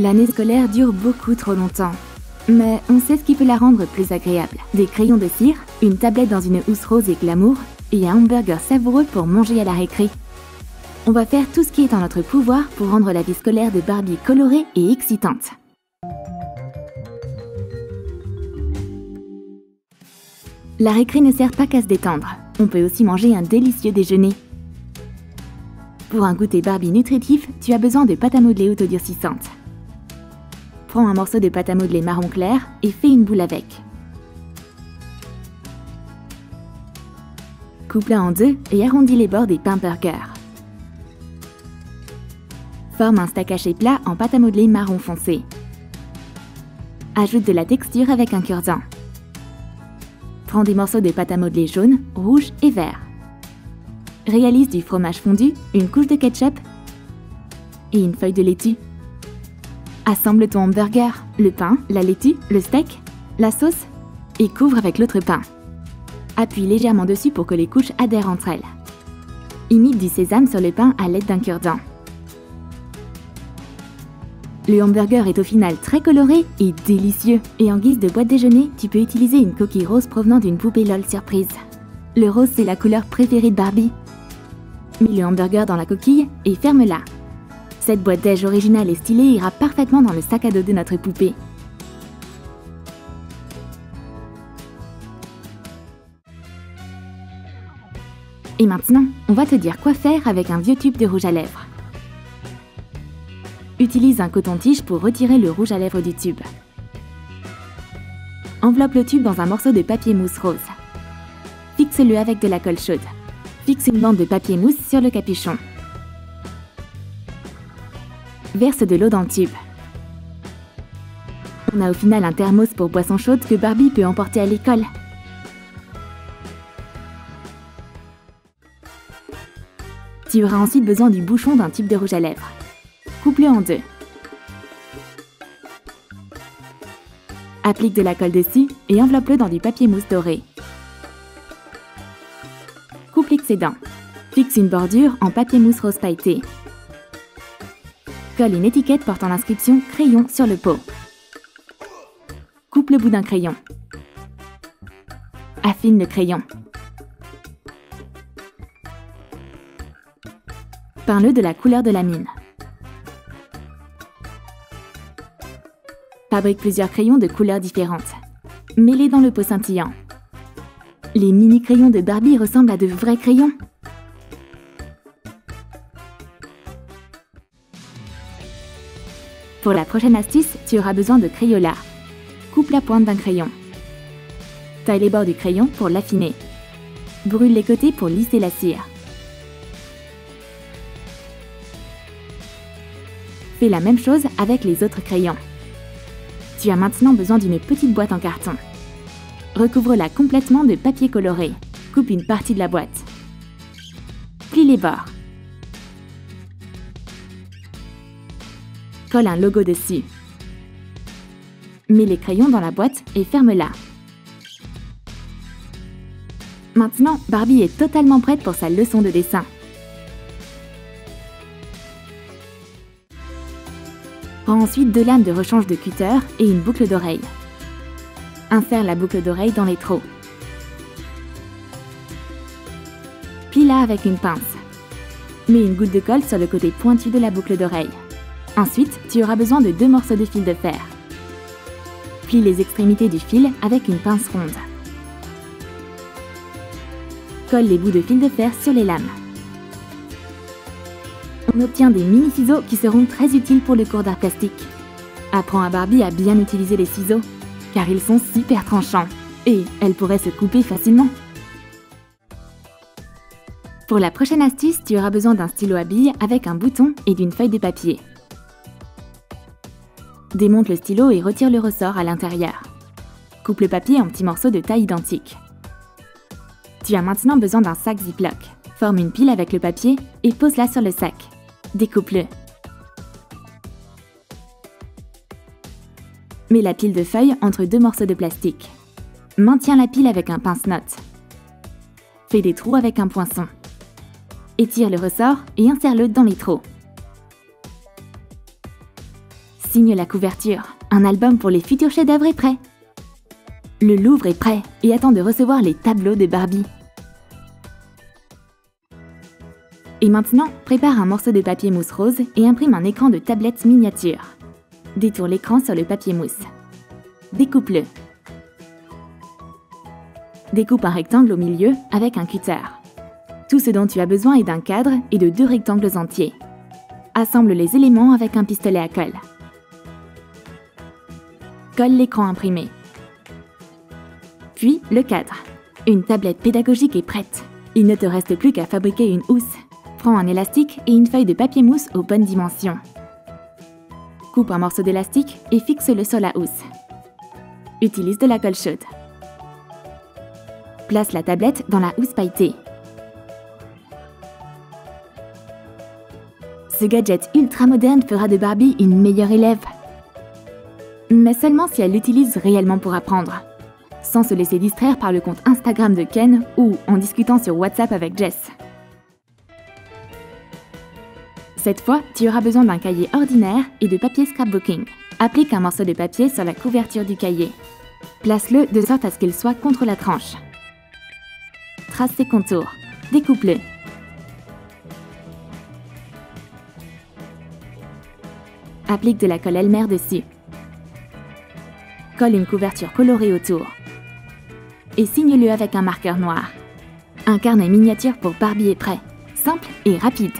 L'année scolaire dure beaucoup trop longtemps. Mais on sait ce qui peut la rendre plus agréable. Des crayons de cire, une tablette dans une housse rose et glamour, et un hamburger savoureux pour manger à la récré. On va faire tout ce qui est en notre pouvoir pour rendre la vie scolaire de Barbie colorée et excitante. La récré ne sert pas qu'à se détendre. On peut aussi manger un délicieux déjeuner. Pour un goûter Barbie nutritif, tu as besoin de pâte à modeler autodurcissante. Prends un morceau de pâte à modeler marron clair et fais une boule avec. Coupe-la en deux et arrondis les bords des pains burger. Forme un steak haché plat en pâte à modeler marron foncé. Ajoute de la texture avec un cure-dent. Prends des morceaux de pâte à modeler jaune, rouge et vert. Réalise du fromage fondu, une couche de ketchup et une feuille de laitue. Assemble ton hamburger, le pain, la laitue, le steak, la sauce et couvre avec l'autre pain. Appuie légèrement dessus pour que les couches adhèrent entre elles. Imite du sésame sur le pain à l'aide d'un cure-dent. Le hamburger est au final très coloré et délicieux. Et en guise de boîte déjeuner, tu peux utiliser une coquille rose provenant d'une poupée LOL surprise. Le rose, c'est la couleur préférée de Barbie. Mets le hamburger dans la coquille et ferme-la. Cette boîte déj originale et stylée ira parfaitement dans le sac à dos de notre poupée. Et maintenant, on va te dire quoi faire avec un vieux tube de rouge à lèvres. Utilise un coton-tige pour retirer le rouge à lèvres du tube. Enveloppe le tube dans un morceau de papier mousse rose. Fixe-le avec de la colle chaude. Fixe une bande de papier mousse sur le capuchon. Verse de l'eau dans le tube. On a au final un thermos pour boisson chaude que Barbie peut emporter à l'école. Tu auras ensuite besoin du bouchon d'un tube de rouge à lèvres. Coupe-le en deux. Applique de la colle dessus et enveloppe-le dans du papier mousse doré. Coupe l'excédent. Fixe une bordure en papier mousse rose pailleté. Colle une étiquette portant l'inscription « Crayon » sur le pot. Coupe le bout d'un crayon. Affine le crayon. Peins-le de la couleur de la mine. Fabrique plusieurs crayons de couleurs différentes. Mets-les dans le pot scintillant. Les mini-crayons de Barbie ressemblent à de vrais crayons. Pour la prochaine astuce, tu auras besoin de Crayola. Coupe la pointe d'un crayon. Taille les bords du crayon pour l'affiner. Brûle les côtés pour lisser la cire. Fais la même chose avec les autres crayons. Tu as maintenant besoin d'une petite boîte en carton. Recouvre-la complètement de papier coloré. Coupe une partie de la boîte. Plie les bords. Colle un logo dessus. Mets les crayons dans la boîte et ferme-la. Maintenant, Barbie est totalement prête pour sa leçon de dessin. Prends ensuite 2 lames de rechange de cutter et une boucle d'oreille. Insère la boucle d'oreille dans les trous. Plie-la avec une pince. Mets une goutte de colle sur le côté pointu de la boucle d'oreille. Ensuite, tu auras besoin de 2 morceaux de fil de fer. Plie les extrémités du fil avec une pince ronde. Colle les bouts de fil de fer sur les lames. On obtient des mini-ciseaux qui seront très utiles pour le cours d'art plastique. Apprends à Barbie à bien utiliser les ciseaux, car ils sont super tranchants et elle pourrait se couper facilement. Pour la prochaine astuce, tu auras besoin d'un stylo à billes avec un bouton et d'une feuille de papier. Démonte le stylo et retire le ressort à l'intérieur. Coupe le papier en petits morceaux de taille identique. Tu as maintenant besoin d'un sac Ziploc. Forme une pile avec le papier et pose-la sur le sac. Découpe-le. Mets la pile de feuilles entre 2 morceaux de plastique. Maintiens la pile avec un pince-notes. Fais des trous avec un poinçon. Étire le ressort et insère-le dans les trous. Signe la couverture. Un album pour les futurs chefs-d'œuvre est prêt. Le Louvre est prêt et attend de recevoir les tableaux de Barbie. Et maintenant, prépare un morceau de papier mousse rose et imprime un écran de tablette miniature. Détourne l'écran sur le papier mousse. Découpe-le. Découpe un rectangle au milieu avec un cutter. Tout ce dont tu as besoin est d'un cadre et de 2 rectangles entiers. Assemble les éléments avec un pistolet à colle. Colle l'écran imprimé. Puis le cadre. Une tablette pédagogique est prête. Il ne te reste plus qu'à fabriquer une housse. Prends un élastique et une feuille de papier mousse aux bonnes dimensions. Coupe un morceau d'élastique et fixe-le sur la housse. Utilise de la colle chaude. Place la tablette dans la housse pailletée. Ce gadget ultra moderne fera de Barbie une meilleure élève. Mais seulement si elle l'utilise réellement pour apprendre, sans se laisser distraire par le compte Instagram de Ken ou en discutant sur WhatsApp avec Jess. Cette fois, tu auras besoin d'un cahier ordinaire et de papier scrapbooking. Applique un morceau de papier sur la couverture du cahier. Place-le de sorte à ce qu'il soit contre la tranche. Trace ses contours. Découpe-le. Applique de la colle Elmer dessus. Colle une couverture colorée autour. Et signe-le avec un marqueur noir. Un carnet miniature pour Barbie est prêt. Simple et rapide.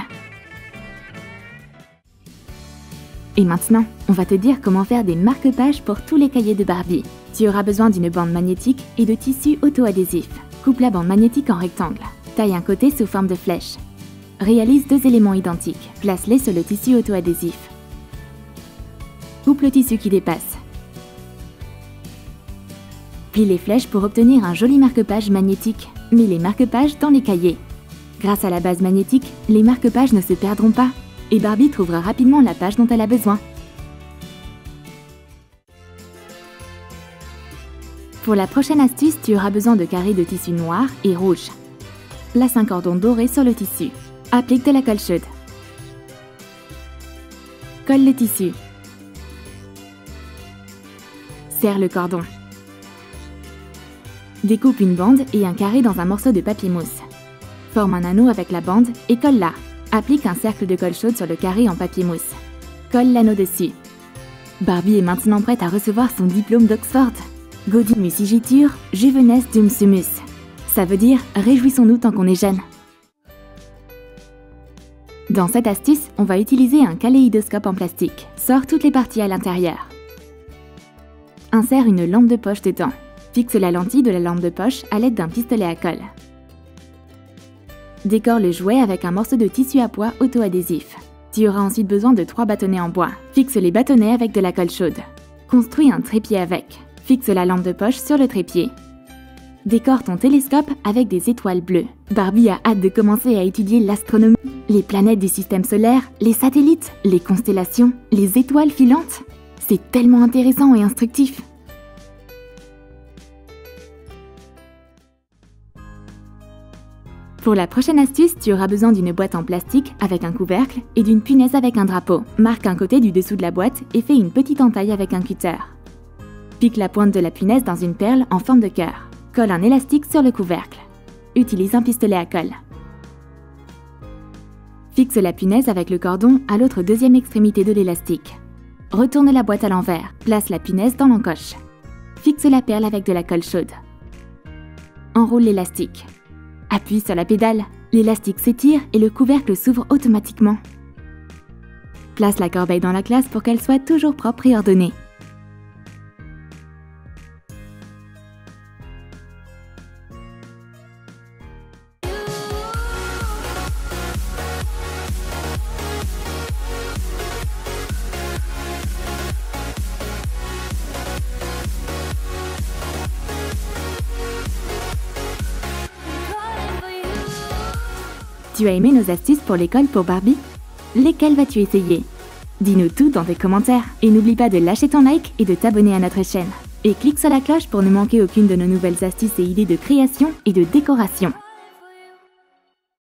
Et maintenant, on va te dire comment faire des marque-pages pour tous les cahiers de Barbie. Tu auras besoin d'une bande magnétique et de tissu auto-adhésif. Coupe la bande magnétique en rectangle. Taille un côté sous forme de flèche. Réalise 2 éléments identiques. Place-les sur le tissu auto-adhésif. Coupe le tissu qui dépasse. Plie les flèches pour obtenir un joli marque-page magnétique. Mets les marque-pages dans les cahiers. Grâce à la base magnétique, les marque-pages ne se perdront pas. Et Barbie trouvera rapidement la page dont elle a besoin. Pour la prochaine astuce, tu auras besoin de carrés de tissu noir et rouge. Place un cordon doré sur le tissu. Applique de la colle chaude. Colle le tissu. Serre le cordon. Découpe une bande et un carré dans un morceau de papier mousse. Forme un anneau avec la bande et colle-la. Applique un cercle de colle chaude sur le carré en papier mousse. Colle l'anneau dessus. Barbie est maintenant prête à recevoir son diplôme d'Oxford. Gaudimus igitur, juvenes dum sumus. Ça veut dire « réjouissons-nous tant qu'on est jeune ». Dans cette astuce, on va utiliser un kaléidoscope en plastique. Sors toutes les parties à l'intérieur. Insère une lampe de poche dedans. Fixe la lentille de la lampe de poche à l'aide d'un pistolet à colle. Décore le jouet avec un morceau de tissu à pois auto-adhésif. Tu auras ensuite besoin de 3 bâtonnets en bois. Fixe les bâtonnets avec de la colle chaude. Construis un trépied avec. Fixe la lampe de poche sur le trépied. Décore ton télescope avec des étoiles bleues. Barbie a hâte de commencer à étudier l'astronomie, les planètes du système solaire, les satellites, les constellations, les étoiles filantes. C'est tellement intéressant et instructif. Pour la prochaine astuce, tu auras besoin d'une boîte en plastique avec un couvercle et d'une punaise avec un drapeau. Marque un côté du dessous de la boîte et fais une petite entaille avec un cutter. Pique la pointe de la punaise dans une perle en forme de cœur. Colle un élastique sur le couvercle. Utilise un pistolet à colle. Fixe la punaise avec le cordon à l'autre deuxième extrémité de l'élastique. Retourne la boîte à l'envers. Place la punaise dans l'encoche. Fixe la perle avec de la colle chaude. Enroule l'élastique. Appuie sur la pédale. L'élastique s'étire et le couvercle s'ouvre automatiquement. Place la corbeille dans la classe pour qu'elle soit toujours propre et ordonnée. Tu as aimé nos astuces pour l'école pour Barbie? Lesquelles vas-tu essayer? Dis-nous tout dans tes commentaires. Et n'oublie pas de lâcher ton like et de t'abonner à notre chaîne. Et clique sur la cloche pour ne manquer aucune de nos nouvelles astuces et idées de création et de décoration.